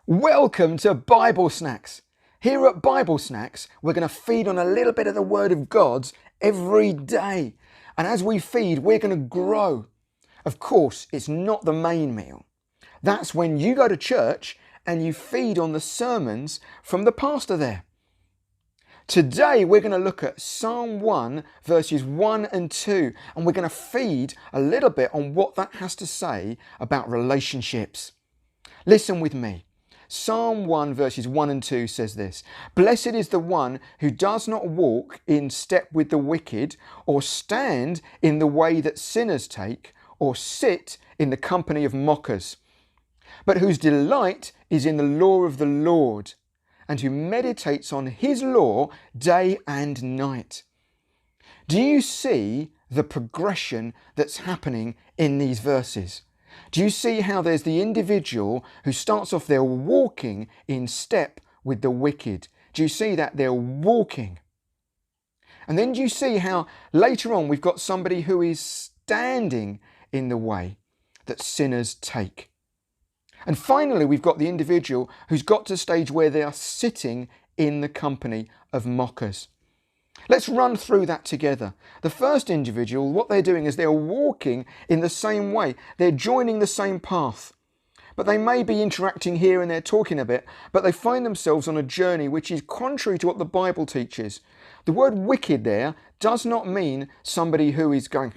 Welcome to Bible Snacks. Here at Bible Snacks, we're going to feed on a little bit of the Word of God every day. And as we feed, we're going to grow. Of course, it's not the main meal. That's when you go to church and you feed on the sermons from the pastor there. Today, we're going to look at Psalm 1, verses 1 and 2, and we're going to feed a little bit on what that has to say about relationships. Listen with me. Psalm 1 verses 1 and 2 says this: "Blessed is the one who does not walk in step with the wicked, or stand in the way that sinners take, or sit in the company of mockers, but whose delight is in the law of the Lord, and who meditates on his law day and night." Do you see the progression that's happening in these verses? Do you see how there's the individual who starts off there walking in step with the wicked? Do you see that they're walking? And then do you see how later on we've got somebody who is standing in the way that sinners take? And finally, we've got the individual who's got to the stage where they are sitting in the company of mockers. Let's run through that together. The first individual, what they're doing is they're walking in the same way. They're joining the same path. But they may be interacting here and there, talking a bit, but they find themselves on a journey which is contrary to what the Bible teaches. The word wicked there does not mean somebody who is going,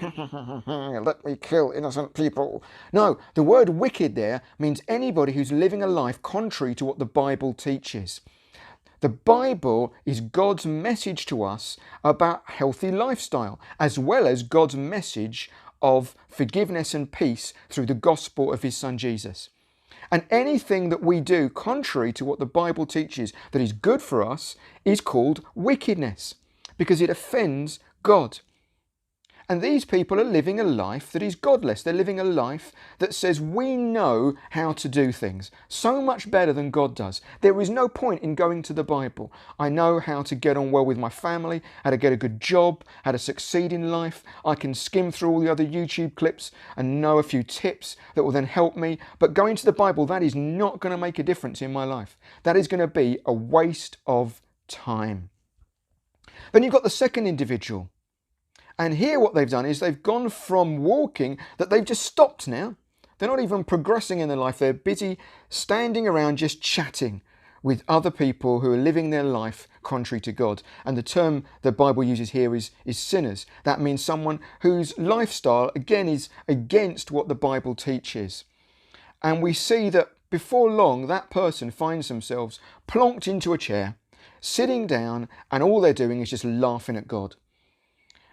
let me kill innocent people. No, the word wicked there means anybody who's living a life contrary to what the Bible teaches. The Bible is God's message to us about healthy lifestyle, as well as God's message of forgiveness and peace through the gospel of his son Jesus. And anything that we do contrary to what the Bible teaches that is good for us is called wickedness, because it offends God. And these people are living a life that is godless. They're living a life that says we know how to do things so much better than God does. There is no point in going to the Bible. I know how to get on well with my family, how to get a good job, how to succeed in life. I can skim through all the other YouTube clips and know a few tips that will then help me. But going to the Bible, that is not going to make a difference in my life. That is going to be a waste of time. Then you've got the second individual. And here what they've done is they've gone from walking that they've just stopped now. They're not even progressing in their life. They're busy standing around just chatting with other people who are living their life contrary to God. And the term the Bible uses here is sinners. That means someone whose lifestyle, again, is against what the Bible teaches. And we see that before long, that person finds themselves plonked into a chair, sitting down, and all they're doing is just laughing at God.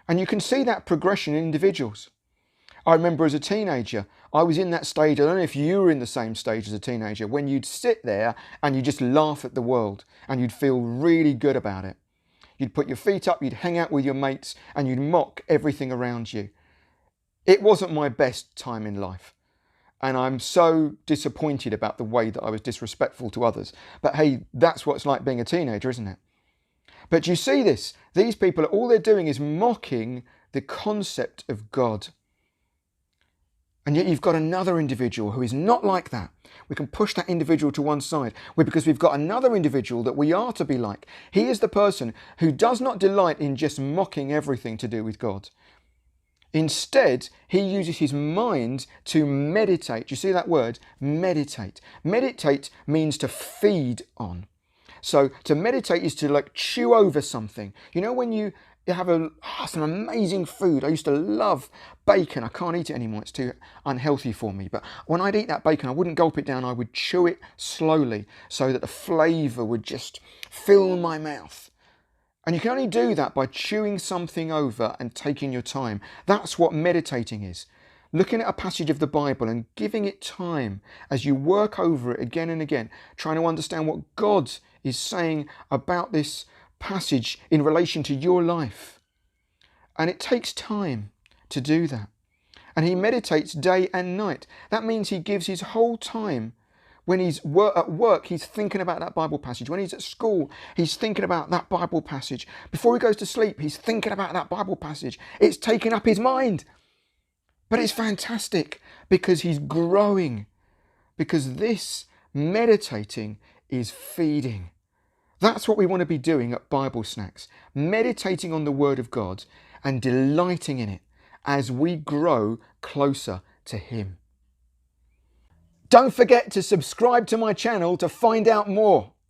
And you can see that progression in individuals. I remember as a teenager, I was in that stage, I don't know if you were in the same stage as a teenager, when you'd sit there and you just laugh at the world and you'd feel really good about it. You'd put your feet up, you'd hang out with your mates and you'd mock everything around you. It wasn't my best time in life. And I'm so disappointed about the way that I was disrespectful to others. But hey, that's what it's like being a teenager, isn't it? But you see this, these people, all they're doing is mocking the concept of God. And yet you've got another individual who is not like that. We can push that individual to one side because we've got another individual that we are to be like. He is the person who does not delight in just mocking everything to do with God. Instead, he uses his mind to meditate. You see that word? Meditate. Meditate means to feed on. So to meditate is to like chew over something. You know when you have some amazing food. I used to love bacon. I can't eat it anymore. It's too unhealthy for me. But when I'd eat that bacon, I wouldn't gulp it down. I would chew it slowly so that the flavour would just fill my mouth. And you can only do that by chewing something over and taking your time. That's what meditating is. Looking at a passage of the Bible and giving it time as you work over it again and again, trying to understand what God is saying about this passage in relation to your life. And it takes time to do that. And he meditates day and night. That means he gives his whole time. When he's at work, he's thinking about that Bible passage. When he's at school, he's thinking about that Bible passage. Before he goes to sleep, he's thinking about that Bible passage. It's taking up his mind. But it's fantastic because he's growing. Because this Meditating is feeding. That's what we want to be doing at Bible Snacks, meditating on the Word of God and delighting in it as we grow closer to Him. Don't forget to subscribe to my channel to find out more.